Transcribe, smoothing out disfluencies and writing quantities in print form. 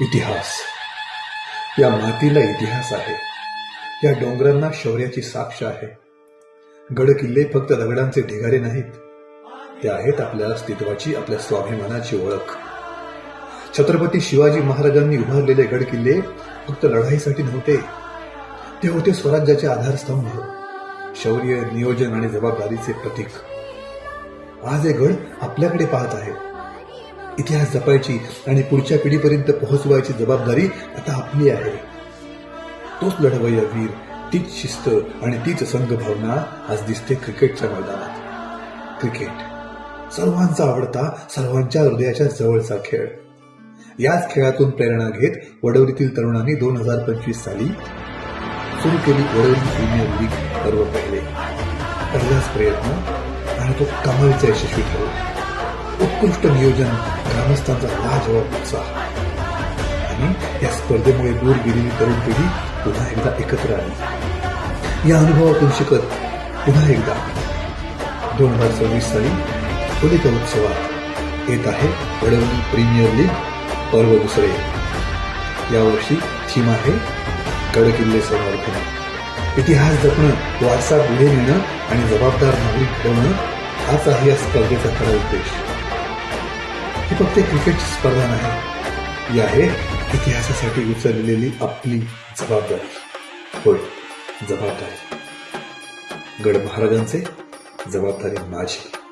इतिहास. या मातीला इतिहास आहे. या डोंगरांना शौर्याची साक्ष आहे. गड किल्ले फक्त दगडांचे ढिगारे नाहीत, ते आहेत आपल्या अस्तित्वाची, आपल्या स्वाभिमानाची ओळख. छत्रपती शिवाजी महाराजांनी उभारलेले गड किल्ले फक्त लढाईसाठी नव्हते, ते होते स्वराज्याचे आधारस्तंभ, शौर्य, नियोजन आणि जबाबदारीचे प्रतीक. आज हे गड आपल्याकडे पाहत आहे. इतिहास जपायची आणि पुढच्या पिढीपर्यंत पोहोचवायची जबाबदारी आता आपली आहे. तोच लढवय्या वीर, तीच शिस्त आणि तीच संघभावना आज दिसते क्रिकेटच्या मैदानात. क्रिकेट सर्वांचा आवडता, सर्वांच्या हृदयाच्या जवळचा खेळ. याच खेळातून प्रेरणा घेत वडवलीतील तरुणांनी 2025 साली सुरू केली वडवली प्रीमियर लीग पर्व पहिले. पहिलाच प्रयत्न आणि तो कमालीचा यशस्वी ठरला. उत्कृष्ट नियोजन, ग्रामस्थांचा लाजवाब उत्साह आणि या स्पर्धेमुळे दूर गेलेली तरुण पिढी पुन्हा एकदा एकत्र आली. या अनुभवातून शिकत पुन्हा एकदा 2026 साली होलिका उत्सवात येत आहे वडवली प्रीमियर लीग पर्व दुसरे. यावर्षी थीम आहे गड किल्ले संवर्धन. इतिहास जपणं, वारसा पुढे नेणं आणि जबाबदार नागरिक घडवणं हाच आहे या स्पर्धेचा खरा उद्देश. ही फक्त क्रिकेटची स्पर्धा नाही, ही आहे इतिहासासाठी उचललेली आपली जबाबदारी. होय, जबाबदारी. गड महाराजांचे, जबाबदारी माझी.